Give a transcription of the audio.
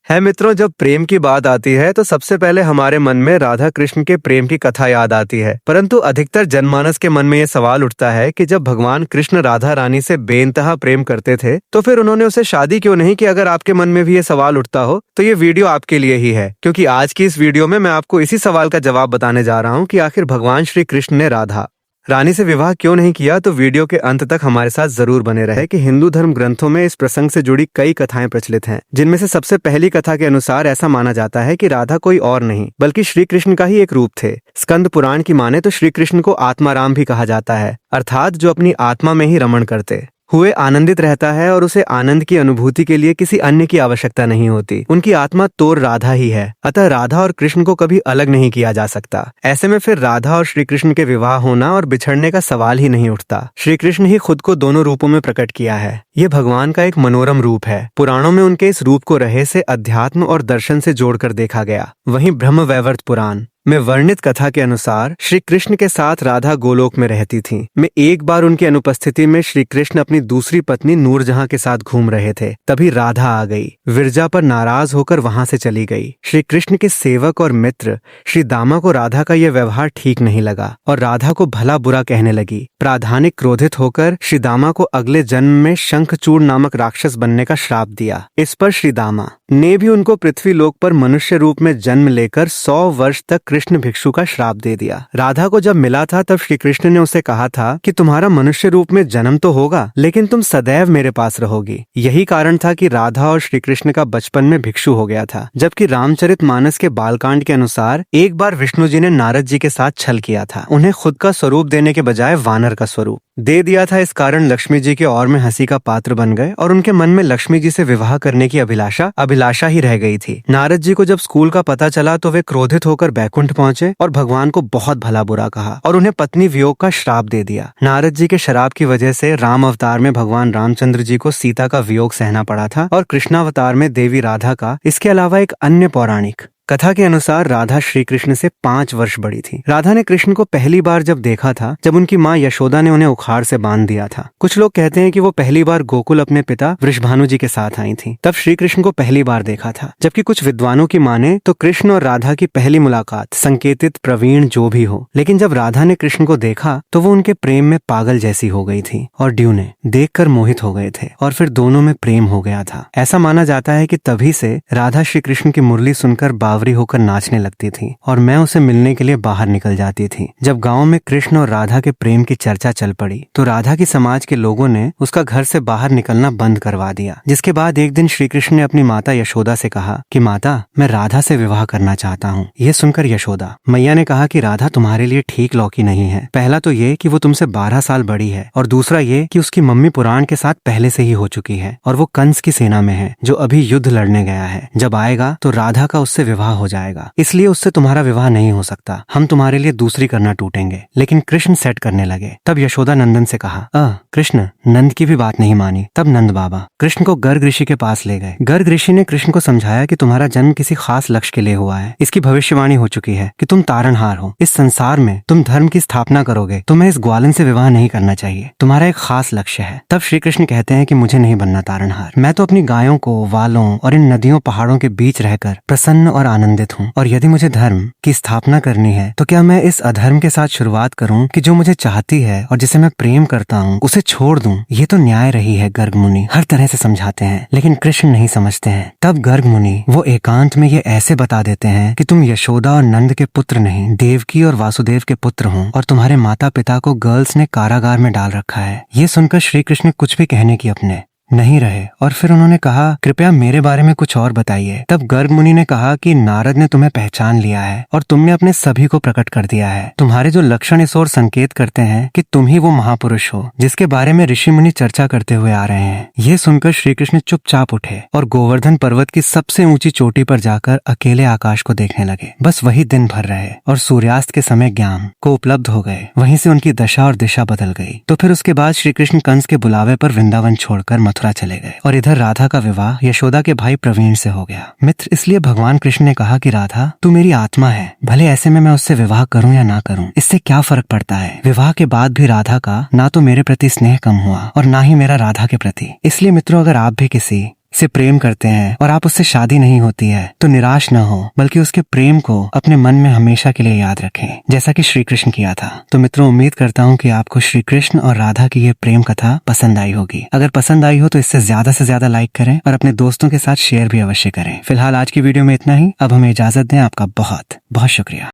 है मित्रों, जब प्रेम की बात आती है तो सबसे पहले हमारे मन में राधा कृष्ण के प्रेम की कथा याद आती है। परंतु अधिकतर जनमानस के मन में ये सवाल उठता है कि जब भगवान कृष्ण राधा रानी से बेइंतहा प्रेम करते थे तो फिर उन्होंने उसे शादी क्यों नहीं की। अगर आपके मन में भी ये सवाल उठता हो तो ये वीडियो आपके लिए ही है, क्योंकि आज की इस वीडियो में मैं आपको इसी सवाल का जवाब बताने जा रहा हूँ कि आखिर भगवान श्री कृष्ण ने राधा रानी से विवाह क्यों नहीं किया। तो वीडियो के अंत तक हमारे साथ जरूर बने रहे कि हिंदू धर्म ग्रंथों में इस प्रसंग से जुड़ी कई कथाएं प्रचलित हैं, जिनमें से सबसे पहली कथा के अनुसार ऐसा माना जाता है कि राधा कोई और नहीं बल्कि श्री कृष्ण का ही एक रूप थे। स्कंद पुराण की माने तो श्री कृष्ण को आत्माराम भी कहा जाता है, अर्थात जो अपनी आत्मा में ही रमण करते हुए आनंदित रहता है और उसे आनंद की अनुभूति के लिए किसी अन्य की आवश्यकता नहीं होती। उनकी आत्मा तो राधा ही है, अतः राधा और कृष्ण को कभी अलग नहीं किया जा सकता। ऐसे में फिर राधा और श्री कृष्ण के विवाह होना और बिछड़ने का सवाल ही नहीं उठता। श्री कृष्ण ही खुद को दोनों रूपों में प्रकट किया है। ये भगवान का एक मनोरम रूप है। पुराणों में उनके इस रूप को रहस्य, अध्यात्म और दर्शन से जोड़कर देखा गया। वहीं ब्रह्म वैवर्त पुराण में वर्णित कथा के अनुसार श्री कृष्ण के साथ राधा गोलोक में रहती थीं। में एक बार उनकी अनुपस्थिति में श्री कृष्ण अपनी दूसरी पत्नी नूरजहां के साथ घूम रहे थे। तभी राधा आ गई। विरजा पर नाराज होकर वहां से चली गई। श्री कृष्ण के सेवक और मित्र श्री दामा को राधा का यह व्यवहार ठीक नहीं लगा और राधा को भला बुरा कहने लगी। प्राधानिक क्रोधित होकर श्री दामा को अगले जन्म में शंखचूड़ नामक राक्षस बनने का श्राप दिया। इस पर श्री दामा ने भी उनको पृथ्वी लोक पर मनुष्य रूप में जन्म लेकर 100 वर्ष तक कृष्ण भिक्षु का श्राप दे दिया। राधा को जब मिला था तब श्री कृष्ण ने उसे कहा था कि तुम्हारा मनुष्य रूप में जन्म तो होगा, लेकिन तुम सदैव मेरे पास रहोगी। यही कारण था कि राधा और श्री कृष्ण का बचपन में भिक्षु हो गया था। जबकि रामचरितमानस के बालकांड के अनुसार एक बार विष्णु जी ने नारद जी के साथ छल किया था। उन्हें खुद का स्वरूप देने के बजाय वानर का स्वरूप दे दिया था। इस कारण लक्ष्मी जी के और में हंसी का पात्र बन गए और उनके मन में लक्ष्मी जी से विवाह करने की अभिलाषा ही रह गई थी। नारद जी को जब स्कूल का पता चला तो वे क्रोधित होकर बैकुंठ पहुंचे और भगवान को बहुत भला बुरा कहा और उन्हें पत्नी वियोग का श्राप दे दिया। नारद जी के श्राप की वजह से राम अवतार में भगवान रामचंद्र जी को सीता का वियोग सहना पड़ा था और कृष्णावतार में देवी राधा का। इसके अलावा एक अन्य पौराणिक कथा के अनुसार राधा श्री कृष्ण से 5 वर्ष बड़ी थी। राधा ने कृष्ण को पहली बार जब देखा था जब उनकी माँ यशोदा ने उन्हें उखाड़ से बांध दिया था। कुछ लोग कहते हैं कि वो पहली बार गोकुल अपने पिता वृषभानु जी के साथ आई थी, तब श्री कृष्ण को पहली बार देखा था। जबकि कुछ विद्वानों की माने तो कृष्ण और राधा की पहली मुलाकात संकेतित प्रवीण जो भी हो, लेकिन जब राधा ने कृष्ण को देखा तो वो उनके प्रेम में पागल जैसी हो गई थी और ड्यूने देखकर मोहित हो गए थे और फिर दोनों में प्रेम हो गया था। ऐसा माना जाता है कि तभी से राधा श्री कृष्ण की मुरली सुनकर होकर नाचने लगती थी और मैं उसे मिलने के लिए बाहर निकल जाती थी। जब गांव में कृष्ण और राधा के प्रेम की चर्चा चल पड़ी तो राधा की समाज के लोगों ने उसका घर से बाहर निकलना बंद करवा दिया। जिसके बाद एक दिन श्री कृष्ण ने अपनी माता यशोदा से कहा कि माता, मैं राधा से विवाह करना चाहता हूँ। यह सुनकर यशोदा मैया ने कहा कि राधा तुम्हारे लिए ठीक लौकी नहीं है। पहला तो ये कि वो तुमसे 12 साल बड़ी है और दूसरा ये कि उसकी मम्मी पुराण के साथ पहले से ही हो चुकी है और वो कंस की सेना में है जो अभी युद्ध लड़ने गया है। जब आएगा तो राधा का उससे विवाह हो जाएगा, इसलिए उससे तुम्हारा विवाह नहीं हो सकता। हम तुम्हारे लिए दूसरी करना टूटेंगे। लेकिन कृष्ण सेट करने लगे। तब यशोदा नंदन से कहा, कृष्ण नंद की भी बात नहीं मानी। तब नंद बाबा कृष्ण को गर्ग ऋषि के पास ले गए। गर्ग ऋषि ने कृष्ण को समझाया कि तुम्हारा जन्म किसी खास लक्ष्य के लिए हुआ है। इसकी भविष्यवाणी हो चुकी है कि तुम तारणहार हो। इस संसार में तुम धर्म की स्थापना करोगे। तुम्हें इस ग्वालन से विवाह नहीं करना चाहिए। तुम्हारा एक खास लक्ष्य है। तब श्री कृष्ण कहते हैं कि मुझे नहीं बनना तारणहार। मैं तो अपनी गायों को, वालों और इन नदियों पहाड़ों के बीच रहकर प्रसन्न और आनंदित हूँ। और यदि मुझे धर्म की स्थापना करनी है तो क्या मैं इस अधर्म के साथ शुरुआत करूं कि जो मुझे चाहती है और जिसे मैं प्रेम करता हूं उसे छोड़ दूं? ये तो न्याय रही है। गर्ग मुनि हर तरह से समझाते हैं, लेकिन कृष्ण नहीं समझते हैं। तब गर्ग मुनि वो एकांत में ये ऐसे बता देते हैं कि तुम यशोदा और नंद के पुत्र नहीं, देवकी और वासुदेव के पुत्र हो और तुम्हारे माता पिता को गर्ल्स ने कारागार में डाल रखा है। ये सुनकर श्री कृष्ण कुछ भी कहने की अपने नहीं रहे और फिर उन्होंने कहा, कृपया मेरे बारे में कुछ और बताइए। तब गर्ग मुनि ने कहा कि नारद ने तुम्हें पहचान लिया है और तुमने अपने सभी को प्रकट कर दिया है। तुम्हारे जो लक्षण इस ओर संकेत करते हैं कि तुम ही वो महापुरुष हो जिसके बारे में ऋषि मुनि चर्चा करते हुए आ रहे हैं। ये सुनकर श्री कृष्ण चुपचाप उठे और गोवर्धन पर्वत की सबसे ऊंची चोटी पर जाकर अकेले आकाश को देखने लगे। बस वही दिन भर रहे और सूर्यास्त के समय ज्ञान को उपलब्ध हो गए। वहीं से उनकी दशा और दिशा बदल गई। तो फिर उसके बाद श्री कृष्ण कंस के बुलावे पर वृंदावन छोड़कर मथुरा चले गए और इधर राधा का विवाह यशोदा के भाई प्रवीण से हो गया। मित्र, इसलिए भगवान कृष्ण ने कहा कि राधा तू मेरी आत्मा है, भले ऐसे में मैं उससे विवाह करूं या ना करूं, इससे क्या फर्क पड़ता है। विवाह के बाद भी राधा का ना तो मेरे प्रति स्नेह कम हुआ और ना ही मेरा राधा के प्रति। इसलिए मित्रों, अगर आप भी किसी से प्रेम करते हैं और आप उससे शादी नहीं होती है तो निराश न हो, बल्कि उसके प्रेम को अपने मन में हमेशा के लिए याद रखें, जैसा कि श्री कृष्ण किया था। तो मित्रों, उम्मीद करता हूँ कि आपको श्री कृष्ण और राधा की ये प्रेम कथा पसंद आई होगी। अगर पसंद आई हो तो इससे ज्यादा लाइक करें और अपने दोस्तों के साथ शेयर भी अवश्य करें। फिलहाल आज की वीडियो में इतना ही। अब हमें इजाजत दें। आपका बहुत बहुत शुक्रिया।